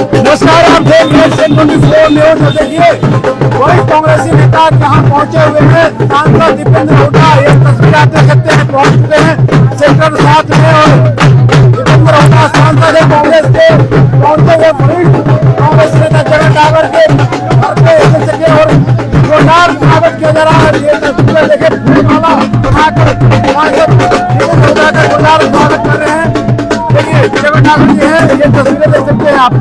नमस्कार, आप देख रहे हैं 24 न्यूज। देखिए वरिष्ठ कांग्रेसी नेता यहाँ पहुंचे हुए हैं। सांसद दीपेंद्र हुड्डा, ये तस्वीर आप देख सकते हैं, पहुंच चुके हैं सेक्टर 7 में। और दीपेंद्र हुड्डा सांसद है कांग्रेस के, पहुंचे हुए वरिष्ठ कांग्रेस नेता जगन डागर के घर पे देख सकते हैं और जोरदार स्वागत किया जा रहा है। ये तस्वीर देखिए, फूलमाला बनाकर दीपेंद्र हुड्डा का जोरदार स्वागत कर रहे हैं। देखिए जगन डागर जी है, ये तस्वीरें देख सकते हैं आप।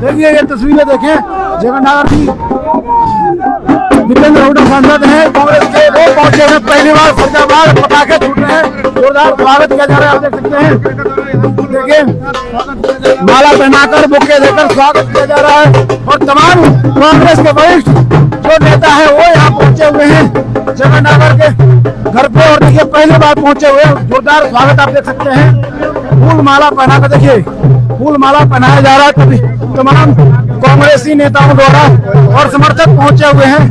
देखिए ये तस्वीरें देखें, जगन डागर जी दीपेंद्र हुड्डा सांसद हैं कांग्रेस के, वो पहुंचे हैं पहली बार फरीदाबाद, पटाखे छूट रहे हैं, जोरदार स्वागत किया जा रहा है। आप देख सकते हैं, देखिए माला पहनाकर बुके देकर स्वागत किया जा रहा है। और तमाम कांग्रेस के वरिष्ठ जो नेता है वो यहाँ पहुंचे हुए हैं जगन डागर के घर पे। और देखिए पहली बार पहुंचे हुए, जोरदार स्वागत आप देख सकते हैं। फूल माला पहनाकर, देखिए फूल माला पहनाया जा रहा है तभी तमाम कांग्रेसी नेताओं द्वारा, और समर्थक पहुंचे हुए हैं,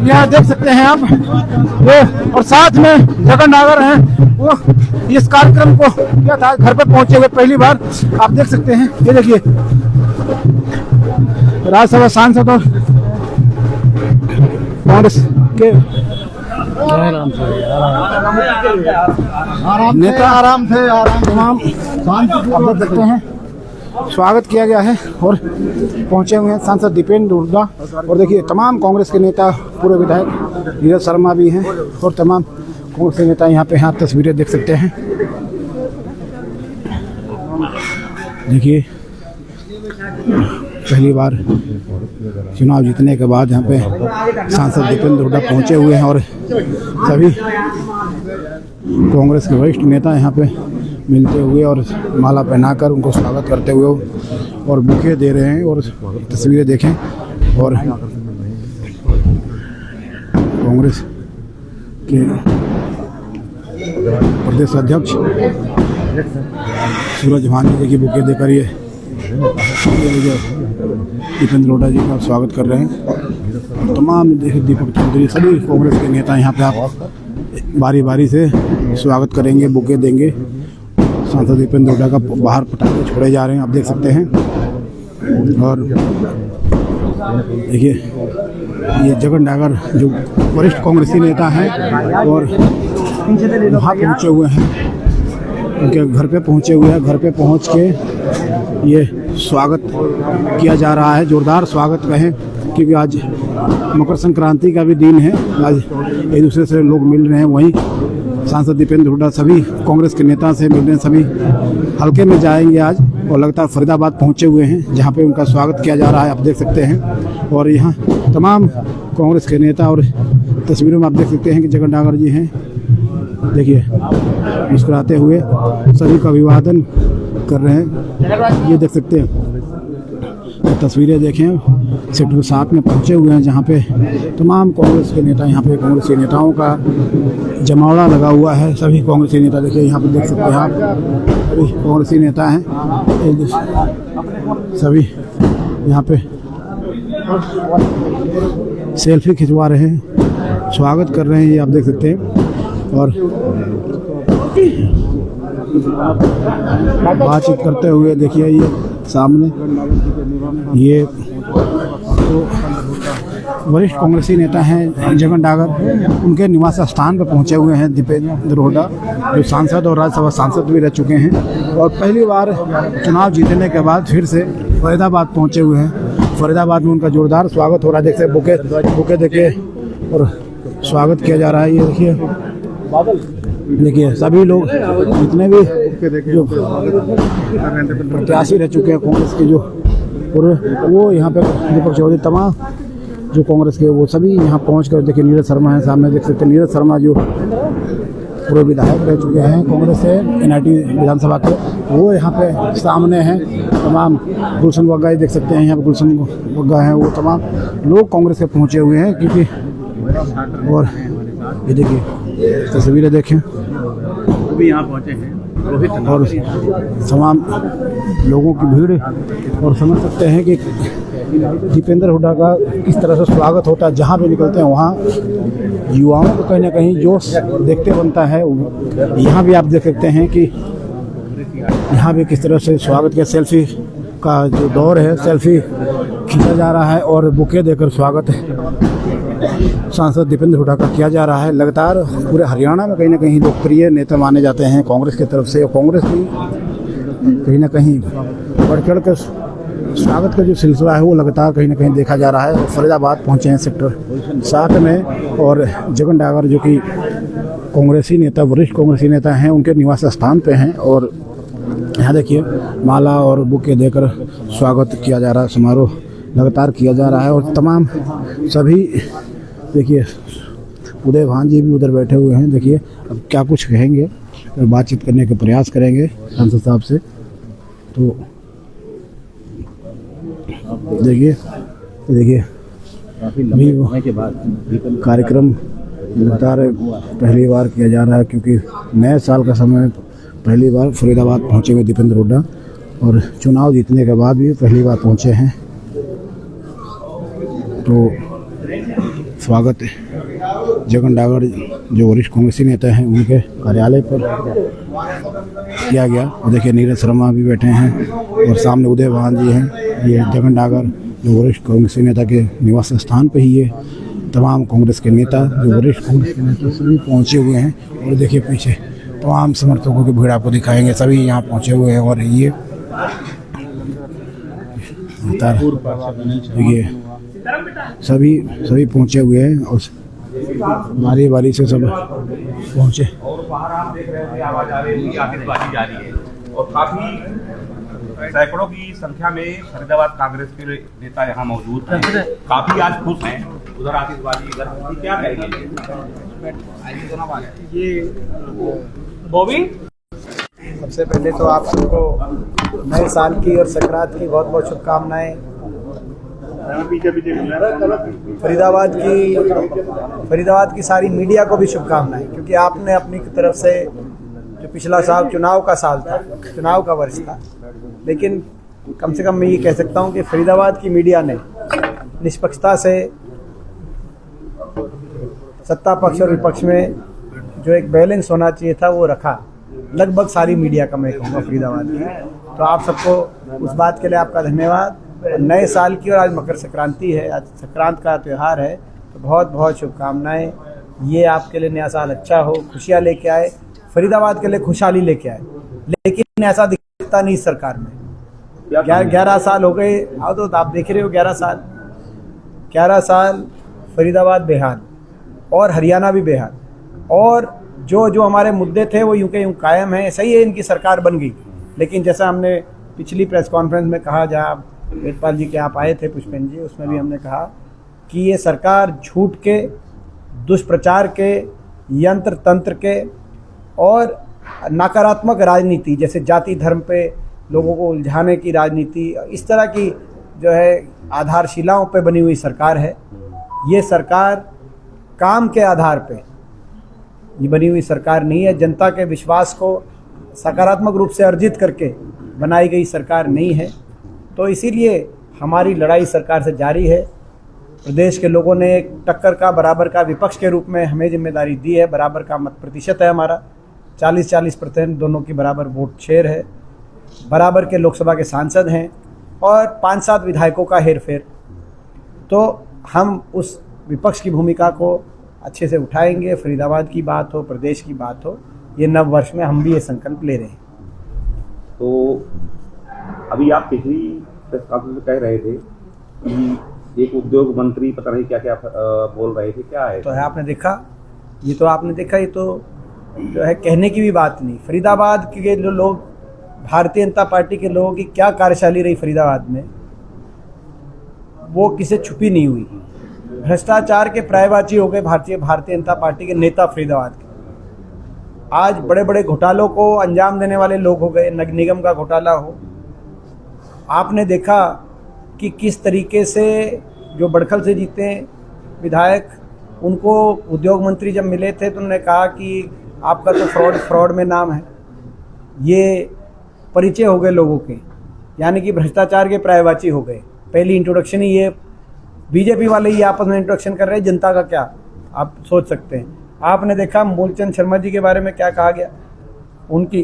यहाँ देख सकते हैं आप ये। और साथ में जगन डागर हैं, वो इस कार्यक्रम को क्या था, घर पे पहुंचे हुए पहली बार आप देख सकते हैं। ये देखिए राज्यसभा सांसद और कांग्रेस के नेता आराम से तमाम आप देख सकते हैं, स्वागत किया गया है। और पहुंचे हुए हैं सांसद दीपेंद्र हुड्डा, और देखिए तमाम कांग्रेस के नेता, पूरे विधायक नीरज शर्मा भी हैं, और तमाम कांग्रेस के नेता यहाँ पे आप तस्वीरें देख सकते हैं। देखिए पहली बार चुनाव जीतने के बाद यहाँ पे सांसद दीपेंद्र हुड्डा पहुँचे हुए हैं, और सभी कांग्रेस के वरिष्ठ नेता यहाँ पे मिलते हुए और माला पहनाकर उनको स्वागत करते हुए और बुके दे रहे हैं। और तस्वीरें देखें, और कांग्रेस के प्रदेश अध्यक्ष सूरज भानी जी की बुके देकर ये दीपेंद्र हुड्डा जी का स्वागत कर रहे हैं। तमाम दीपक चौधरी, सभी कांग्रेस के नेता यहाँ पे आप बारी बारी से स्वागत करेंगे, बुके देंगे। सांसद दीपेंद्र हुड्डा का बाहर पटाखे छोड़े जा रहे हैं, आप देख सकते हैं। और देखिए ये जगन डागर जो वरिष्ठ कांग्रेसी नेता हैं, और वहाँ पहुँचे हुए हैं, उनके घर पे पहुँचे हुए हैं। घर पे पहुँच के ये स्वागत किया जा रहा है, जोरदार स्वागत कहें, क्योंकि आज मकर संक्रांति का भी दिन है। आज एक दूसरे से लोग मिल रहे हैं। वहीं सांसद दीपेंद्र हुड्डा सभी कांग्रेस के नेता से मिल रहे हैं, सभी हल्के में जाएंगे आज, और लगातार फरीदाबाद पहुंचे हुए हैं, जहां पे उनका स्वागत किया जा रहा है, आप देख सकते हैं। और यहाँ तमाम कांग्रेस के नेता, और तस्वीरों में आप देख सकते हैं कि जगन डागर जी हैं, देखिए मुस्कुराते हुए सभी का अभिवादन कर रहे हैं, ये देख सकते हैं। तस्वीरें देखें, सेक्टर 7 में पहुंचे हुए हैं, जहां पे तमाम कांग्रेस के नेता, यहाँ पे कांग्रेसी नेताओं का जमावड़ा लगा हुआ है। सभी कांग्रेसी नेता देखिए यहाँ पे देख सकते हैं आप, सभी कांग्रेसी नेता हैं, सभी यहाँ पे सेल्फी खिंचवा रहे हैं, स्वागत कर रहे हैं, ये आप देख सकते हैं। और बातचीत करते हुए देखिए ये सामने, ये तो वरिष्ठ कांग्रेसी नेता हैं जगन डागर, उनके निवास स्थान पर पहुंचे हुए हैं दीपेंद्र हुड्डा, जो सांसद और राज्यसभा सांसद भी रह चुके हैं, और पहली बार चुनाव जीतने के बाद फिर से फरीदाबाद पहुंचे हुए हैं। फरीदाबाद में उनका जोरदार स्वागत हो रहा है, देख सकते बुके देके और स्वागत किया जा रहा है। ये देखिए सभी लोग, जितने भी जो प्रत्याशी रह चुके हैं कांग्रेस के, जो वो यहाँ पे दीपक चौधरी, तमाम जो कांग्रेस के, वो सभी यहाँ पहुँच कर, देखिए नीरज शर्मा है सामने, देख सकते हैं नीरज शर्मा जो पूर्व विधायक रह चुके हैं कांग्रेस से, NIT विधानसभा के, वो यहाँ पे सामने हैं। तमाम गुलशन वग्गा देख सकते हैं, यहाँ पे गुलशन वग्गा हैं, वो तमाम लोग कांग्रेस के पहुँचे हुए हैं, क्योंकि और ये देखिए तस्वीरें देखें, वो भी यहाँ पहुँचे हैं, और तमाम लोगों की भीड़, और समझ सकते हैं कि दीपेंद्र हुड्डा का किस तरह से स्वागत होता है। जहाँ भी निकलते हैं वहाँ युवाओं को कहीं ना कहीं जोश देखते बनता है। यहाँ भी आप देख सकते हैं कि यहाँ भी किस तरह से स्वागत किया, सेल्फी का जो दौर है सेल्फी खींचा जा रहा है और बुके देकर स्वागत सांसद दीपेंद्र हुड्डा का किया जा रहा है। लगातार पूरे हरियाणा में कहीं ना कहीं लोकप्रिय नेता माने जाते हैं कांग्रेस की तरफ से, और कांग्रेस भी कहीं ना कहीं बढ़ चढ़ कर स्वागत का जो सिलसिला है वो लगातार कहीं ना कहीं देखा जा रहा है। फरीदाबाद पहुंचे हैं सेक्टर 7 में, और जगन डागर जो कि कांग्रेसी नेता, वरिष्ठ कांग्रेसी नेता हैं, उनके निवास स्थान पे हैं। और यहाँ देखिए माला और बुके देकर स्वागत किया जा रहा है, समारोह लगातार किया जा रहा है। और तमाम सभी देखिए उदय भान जी भी उधर बैठे हुए हैं। देखिए अब क्या कुछ कहेंगे, बातचीत करने का प्रयास करेंगे सांसद साहब से। तो देखिए अभी के बाद कार्यक्रम लगातार पहली बार किया जा रहा है, क्योंकि नए साल का समय पहली बार फरीदाबाद पहुंचे हुए दीपेंद्र हुड्डा, और चुनाव जीतने के बाद भी पहली बार पहुंचे हैं। तो स्वागत जगन डागर जो वरिष्ठ कांग्रेसी नेता हैं उनके कार्यालय पर किया गया। और देखिए नीरज शर्मा भी बैठे हैं और सामने उदय भान जी हैं। ये जगन डागर जो वरिष्ठ कांग्रेसी नेता के निवास स्थान पर ही ये तमाम कांग्रेस के नेता, जो वरिष्ठ कांग्रेस के नेता सभी पहुँचे हुए हैं। और देखिए पीछे तमाम समर्थकों की भीड़ आपको दिखाएंगे, सभी यहाँ पहुँचे हुए हैं। और ये देखिए सभी पहुँचे हुए हैं और बारी बारी से सब पहुँचे। और बाहर आप देख रहे हैं आवाज आ रही है, आतिशबाजी जारी है और काफी सैकड़ों की संख्या में फरीदाबाद कांग्रेस के नेता यहाँ मौजूद हैं, काफी आज खुश हैं। उधर आतिशबाजी, इधर क्या कहेंगे ये बॉबी? सबसे पहले तो आप सबको नए साल की और संक्रांत की बहुत बहुत शुभकामनाएं। फरीदाबाद की सारी मीडिया को भी शुभकामनाएं, क्योंकि आपने अपनी तरफ से, जो पिछला साल चुनाव का साल था, चुनाव का वर्ष था, लेकिन कम से कम मैं ये कह सकता हूं कि फरीदाबाद की मीडिया ने निष्पक्षता से सत्ता पक्ष और विपक्ष में जो एक बैलेंस होना चाहिए था वो रखा। लगभग सारी मीडिया का मैं कहूँगा फरीदाबाद की। तो आप सबको उस बात के लिए आपका धन्यवाद। नए साल की, और आज मकर संक्रांति है, आज संक्रांत का त्यौहार है, तो बहुत बहुत शुभकामनाएं। ये आपके लिए नया साल अच्छा हो, खुशियाँ लेके आए, फरीदाबाद के लिए खुशहाली लेके आए। लेकिन ऐसा दिखता नहीं सरकार में। 11 साल हो गए, आओ तो आप देख रहे हो 11 साल फरीदाबाद बेहाल और हरियाणा भी बेहाल, और जो हमारे मुद्दे थे वो यूं के यूं कायम हैं। सही है इनकी सरकार बन गई, लेकिन जैसा हमने पिछली प्रेस कॉन्फ्रेंस में कहा, जहाँ वेदपाल जी के आप आए थे, पुष्पेंद्र जी, उसमें भी हमने कहा कि ये सरकार झूठ के, दुष्प्रचार के, यंत्र तंत्र के और नकारात्मक राजनीति, जैसे जाति धर्म पे लोगों को उलझाने की राजनीति, इस तरह की जो है आधारशिलाओं पे बनी हुई सरकार है। ये सरकार काम के आधार पे ये बनी हुई सरकार नहीं है। जनता के विश्वास को सकारात्मक रूप से अर्जित करके बनाई गई सरकार नहीं है। तो इसीलिए हमारी लड़ाई सरकार से जारी है। प्रदेश के लोगों ने एक टक्कर का, बराबर का विपक्ष के रूप में हमें जिम्मेदारी दी है। बराबर का मत प्रतिशत है हमारा, 40-40% दोनों की बराबर वोट शेयर है। बराबर के लोकसभा के सांसद हैं और 5-7 विधायकों का हेरफेर। तो हम उस विपक्ष की भूमिका को अच्छे से उठाएंगे। फरीदाबाद की बात हो, प्रदेश की बात हो, ये नव वर्ष में हम भी ये संकल्प ले रहे हैं। तो अभी आप पिछली प्रेस कॉन्फ्रेंस में कह रहे थे कि एक उद्योग मंत्री पता नहीं क्या क्या बोल रहे थे, क्या है? तो है, आपने देखा, ये तो आपने देखा, ये तो जो है कहने की भी बात नहीं। फरीदाबाद के जो लोग, भारतीय जनता पार्टी के लोगों की क्या कार्यशैली रही फरीदाबाद में, वो किसी छुपी नहीं हुई। भ्रष्टाचार के पर्यायवाची हो गए भारतीय जनता पार्टी के नेता फरीदाबाद के। आज बड़े बड़े घोटालों को अंजाम देने वाले लोग हो गए। नगर निगम का घोटाला हो, आपने देखा कि किस तरीके से जो बड़खल से जीते विधायक, उनको उद्योग मंत्री जब मिले थे तो उन्होंने कहा कि आपका तो फ्रॉड में नाम है। ये परिचय हो गए लोगों के, यानी कि भ्रष्टाचार के पर्यायवाची हो गए। पहली इंट्रोडक्शन ही ये बीजेपी वाले ही आपस में इंट्रोडक्शन कर रहे हैं, जनता का क्या आप सोच सकते हैं। आपने देखा मूलचंद शर्मा जी के बारे में क्या कहा गया, उनकी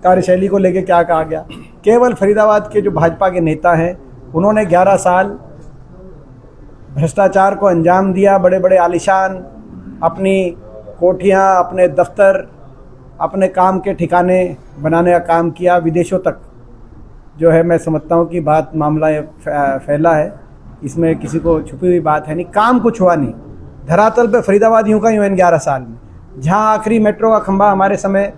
कार्यशैली को लेके क्या कहा गया। केवल फरीदाबाद के जो भाजपा के नेता हैं उन्होंने 11 साल भ्रष्टाचार को अंजाम दिया। बड़े बड़े आलीशान अपनी कोठियाँ, अपने दफ्तर, अपने काम के ठिकाने बनाने का काम किया। विदेशों तक जो है मैं समझता हूँ कि बात मामला फैला है, इसमें किसी को छुपी हुई बात है नहीं। काम कुछ हुआ नहीं, धरातल पे फरीदाबाद यूं का यूं इन 11 साल में। जहाँ आखिरी मेट्रो का खंभा हमारे समय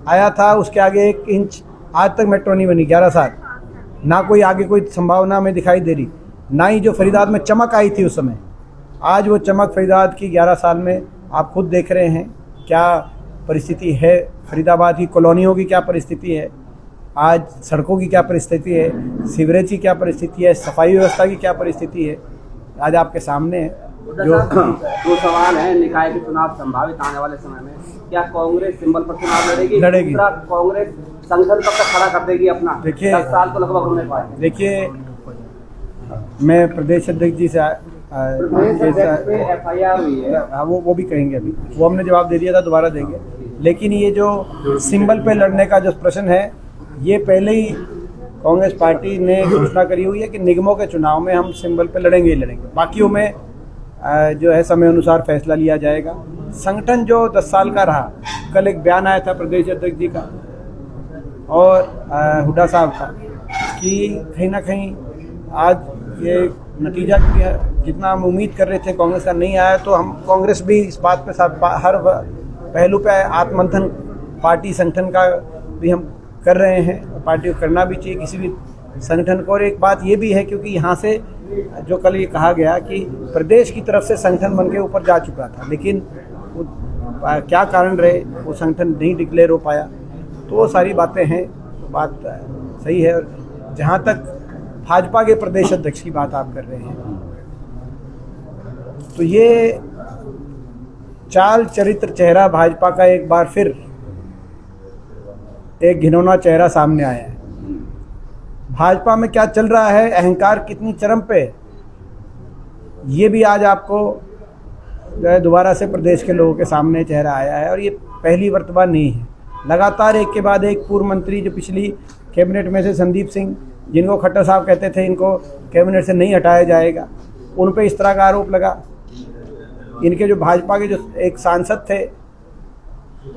आया था उसके आगे 1 इंच आज तक मेट्रो नहीं बनी 11 साल। ना कोई आगे कोई संभावना हमें दिखाई दे रही, ना ही जो फरीदाबाद में चमक आई थी उस समय। आज वो चमक फरीदाबाद की 11 साल में आप खुद देख रहे हैं क्या परिस्थिति है। फरीदाबाद की कॉलोनियों की क्या परिस्थिति है, आज सड़कों की क्या परिस्थिति है, सीवरेज की क्या परिस्थिति है, सफाई व्यवस्था की क्या परिस्थिति है, आज आपके सामने है। जो 2 सवाल है, निकाय के चुनाव संभावित आने वाले समय में, क्या कांग्रेस सिंबल पर चुनाव लड़ेगी? दूसरा, कांग्रेस संगठन कब तक खड़ा कर देगी अपना? देखिए 10 साल तो लगभग होने पाए। देखिए, मैं प्रदेश अध्यक्ष जी से FIR हुई है, हाँ वो भी कहेंगे, अभी वो हमने जवाब दे दिया था, दोबारा देंगे। लेकिन ये जो सिंबल पे लड़ने का जो प्रश्न है, ये पहले ही कांग्रेस पार्टी ने घोषणा करी हुई है कि निगमों के चुनाव में हम सिंबल पे लड़ेंगे ही लड़ेंगे। बाकियों में जो है समय अनुसार फैसला लिया जाएगा। संगठन जो 10 साल का रहा, कल एक बयान आया था प्रदेश अध्यक्ष जी का और हुड्डा साहब का कि कहीं ना कहीं आज ये नतीजा जितना हम उम्मीद कर रहे थे कांग्रेस का नहीं आया, तो हम कांग्रेस भी इस बात पे हर पहलू पे आत्ममंथन पार्टी संगठन का भी हम कर रहे हैं। पार्टी को करना भी चाहिए किसी भी संगठन को। और एक बात ये भी है, क्योंकि यहाँ से जो कल ये कहा गया कि प्रदेश की तरफ से संगठन बन के ऊपर जा चुका था, लेकिन वो क्या कारण रहे वो संगठन नहीं डिक्लेयर हो पाया, तो वो सारी बातें हैं। तो बात सही है। और जहाँ तक भाजपा के प्रदेश अध्यक्ष की बात आप कर रहे हैं, तो ये चाल चरित्र चेहरा भाजपा का एक बार फिर एक घिनौना चेहरा सामने आया है। भाजपा में क्या चल रहा है, अहंकार कितनी चरम पे, ये भी आज आपको जो है दोबारा से प्रदेश के लोगों के सामने चेहरा आया है। और ये पहली वर्तमान नहीं है, लगातार एक के बाद एक पूर्व मंत्री जो पिछली कैबिनेट में से संदीप सिंह, जिनको खट्टर साहब कहते थे इनको कैबिनेट से नहीं हटाया जाएगा, उन पे इस तरह का आरोप लगा। इनके जो भाजपा के जो एक सांसद थे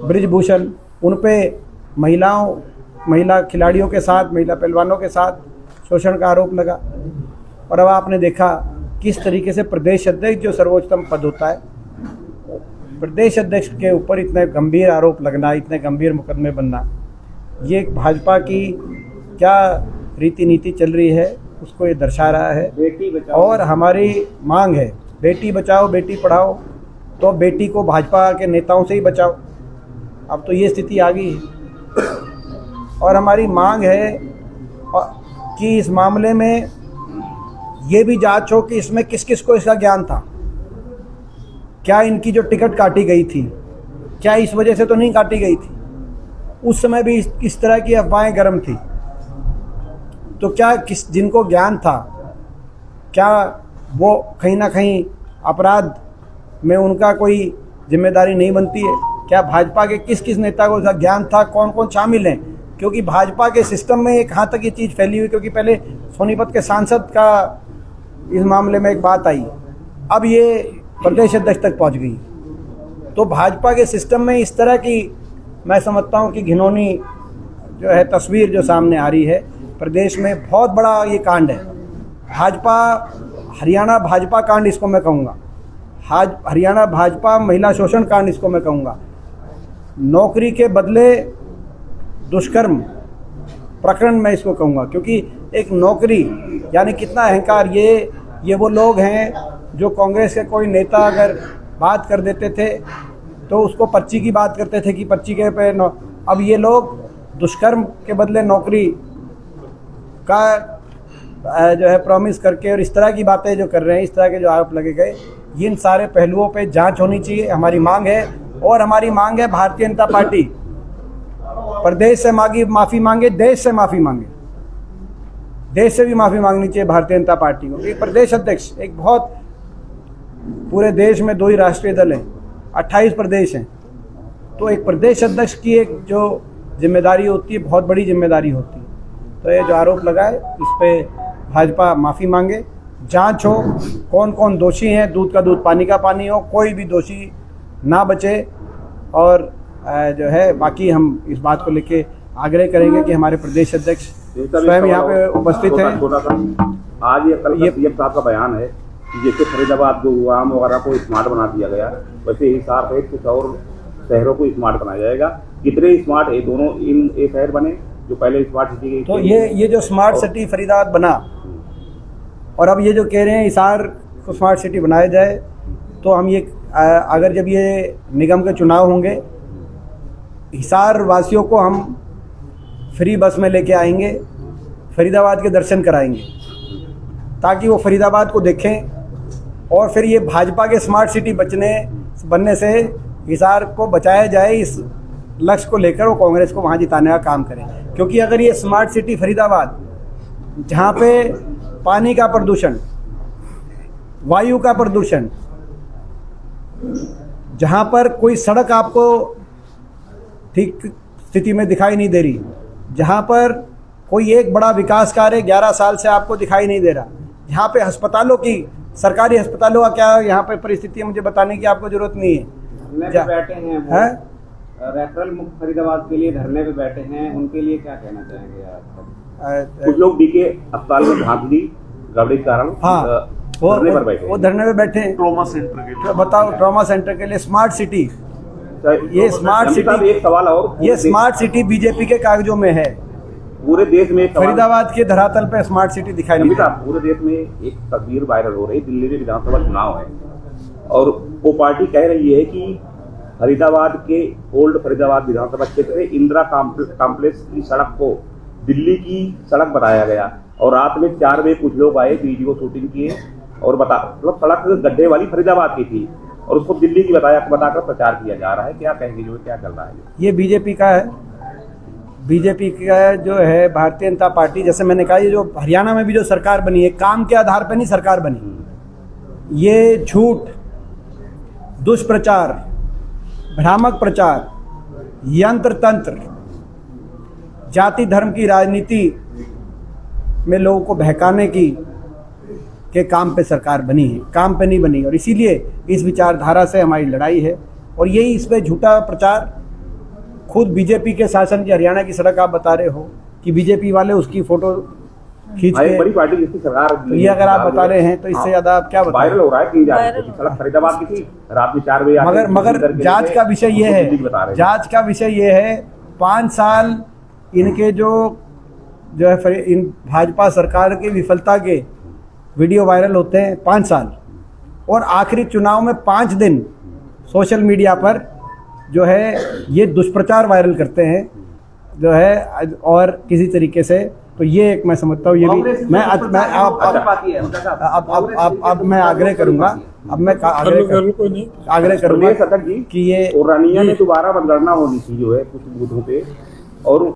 ब्रिजभूषण, उन पे महिला खिलाड़ियों के साथ, महिला पहलवानों के साथ शोषण का आरोप लगा। और अब आपने देखा किस तरीके से प्रदेश अध्यक्ष जो सर्वोच्चतम पद होता है, प्रदेश अध्यक्ष के ऊपर इतने गंभीर आरोप लगना, इतने गंभीर मुकदमे बनना, ये भाजपा की क्या रीति नीति चल रही है उसको ये दर्शा रहा है। बेटी बचाओ, और हमारी मांग है बेटी बचाओ बेटी पढ़ाओ, तो बेटी को भाजपा के नेताओं से ही बचाओ। अब तो ये स्थिति आ गई है। और हमारी मांग है कि इस मामले में ये भी जांच हो कि इसमें किस किस को इसका ज्ञान था। क्या इनकी जो टिकट काटी गई थी, क्या इस वजह से तो नहीं काटी गई थी? उस समय भी इस तरह की अफवाहें गर्म थी, तो क्या जिनको ज्ञान था, क्या वो कहीं ना कहीं अपराध में उनका कोई जिम्मेदारी नहीं बनती है? क्या भाजपा के किस किस नेता को इसका ज्ञान था, कौन कौन शामिल हैं? क्योंकि भाजपा के सिस्टम में एक कहाँ तक ये चीज़ फैली हुई, क्योंकि पहले सोनीपत के सांसद का इस मामले में एक बात आई, अब ये प्रदेश अध्यक्ष तक पहुँच गई। तो भाजपा के सिस्टम में इस तरह की मैं समझता हूँ कि घिनौनी जो है तस्वीर जो सामने आ रही है, प्रदेश में बहुत बड़ा ये कांड है। भाजपा हरियाणा भाजपा कांड इसको मैं कहूँगा, हरियाणा भाजपा महिला शोषण कांड इसको मैं कहूँगा, नौकरी के बदले दुष्कर्म प्रकरण मैं इसको कहूँगा। क्योंकि एक नौकरी यानी कितना अहंकार, ये वो लोग हैं जो कांग्रेस के कोई नेता अगर बात कर देते थे तो उसको पर्ची की बात करते थे कि पर्ची के पे अब ये लोग दुष्कर्म के बदले नौकरी का जो है प्रॉमिस करके और इस तरह की बातें जो कर रहे हैं, इस तरह के जो आरोप लगे गए, इन सारे पहलुओं पे जांच होनी चाहिए, हमारी मांग है। और हमारी मांग है भारतीय जनता पार्टी प्रदेश से माफ़ी मांगे, देश से माफ़ी मांगे, देश से भी माफ़ी मांगनी चाहिए भारतीय जनता पार्टी को। एक प्रदेश अध्यक्ष, एक बहुत पूरे देश में 2 ही राष्ट्रीय दल हैं, 28 प्रदेश हैं, तो एक प्रदेश अध्यक्ष की एक जो जिम्मेदारी होती है, बहुत बड़ी जिम्मेदारी होती है। तो ये जो आरोप लगा है इस पे भाजपा माफ़ी मांगे, जांच हो, कौन कौन दोषी हैं, दूध का दूध पानी का पानी हो, कोई भी दोषी ना बचे। और जो है बाकी हम इस बात को लेके आग्रह करेंगे कि हमारे प्रदेश अध्यक्ष स्वयं यहाँ पे उपस्थित हैं। आज ये कल का सीएम साहब का बयान है कि जैसे फरीदाबाद गुरुग्राम वगैरह को स्मार्ट बना दिया गया, वैसे हिसार सहित कुछ और शहरों को स्मार्ट बनाया जाएगा। कितने स्मार्ट ये दोनों ये शहर बने जो पहले स्मार्ट सिटी के? तो ये जो स्मार्ट सिटी फरीदाबाद बना और अब ये जो कह रहे हैं हिसार को स्मार्ट सिटी बनाया जाए, तो हम ये अगर जब ये निगम के चुनाव होंगे, हिसार वासियों को हम फ्री बस में लेके आएंगे, फरीदाबाद के दर्शन कराएंगे ताकि वो फरीदाबाद को देखें और फिर ये भाजपा के स्मार्ट सिटी बनने से हिसार को बचाया जाए। इस लक्ष्य को लेकर वो कांग्रेस को वहाँ जिताने का काम करें, क्योंकि अगर ये स्मार्ट सिटी फरीदाबाद, जहाँ पे पानी का प्रदूषण, वायु का प्रदूषण, जहाँ पर कोई सड़क आपको ठीक स्थिति में दिखाई नहीं दे रही, जहाँ पर कोई एक बड़ा विकास कार्य 11 साल से आपको दिखाई नहीं दे रहा, यहाँ पे अस्पतालों की, सरकारी अस्पतालों का क्या यहाँ पे परिस्थिति है मुझे बताने की आपको जरूरत नहीं है। धरने पे बैठे हैं वो, रेफरल मुक्त फरीदाबाद के लिए धरने पे बैठे हैं, उनके लिए क्या कहना चाहेंगे आप? कुछ लोग बीके अस्पताल में धांधली गड़बड़ी के कारण धरने पर बैठे, वो धरने पे बैठे हैं ट्रॉमा सेंटर के लिए। तो बताओ, ट्रॉमा सेंटर के लिए स्मार्ट सिटी, ये स्मार्ट सिटी, एक सवाल और, ये स्मार्ट सिटी बीजेपी के कागजों में है। पूरे देश में फरीदाबाद के धरातल पे स्मार्ट सिटी दिखाई नहीं देती। पूरे देश में एक तस्वीर वायरल हो रही, दिल्ली में विधानसभा चुनाव है और वो पार्टी कह रही है कि फरीदाबाद के ओल्ड फरीदाबाद विधानसभा क्षेत्र में इंदिरा कॉम्प्लेक्स की सड़क को दिल्ली की सड़क बनाया गया और रात में 4 बजे कुछ लोग आए, वीडियो शूटिंग किए और मतलब सड़क गड्ढे वाली फरीदाबाद की थी और उसको दिल्ली की बताकर प्रचार किया जा रहा है। क्या कहेंगे, जो क्या चल रहा है? ये बीजेपी का है, बीजेपी का जो है भारतीय जनता पार्टी। जैसे मैंने कहा, ये जो हरियाणा में भी जो सरकार बनी है, काम के आधार पर नहीं सरकार बनी। ये झूठ, दुष्प्रचार, भ्रामक प्रचार, यंत्र तंत्र, जाति धर्म की राजनीति में लोगों को बहकाने के काम पे सरकार बनी है, काम पे नहीं बनी। और इसीलिए इस विचारधारा से हमारी लड़ाई है और यही इस पे झूठा प्रचार खुद बीजेपी के शासन की हरियाणा की सड़क आप बता रहे हो कि बीजेपी वाले उसकी फोटो खींच के, बड़ी पार्टी जिसकी सरकार, ये अगर आप बता रहे हैं तो इससे ज्यादा आप क्या बता रहे हैं? वायरल हो रहा है कि सड़क फरीदाबाद की थी, रात में 4 बजे। मगर जांच का विषय ये है, जांच का विषय ये है 5 साल इनके जो है इन भाजपा सरकार की विफलता के वीडियो वायरल होते हैं 5 साल, और आखिरी चुनाव में 5 दिन सोशल मीडिया पर जो है ये दुष्प्रचार वायरल करते हैं जो है, और किसी तरीके से। तो ये एक मैं समझता हूँ, ये भी मैं अब मैं आग्रह करूंगा, अब मैं आग्रह करूंगा जी कि ये रानिया में दोबारा मतगणना होनी थी जो है कुछ बूथों पे, और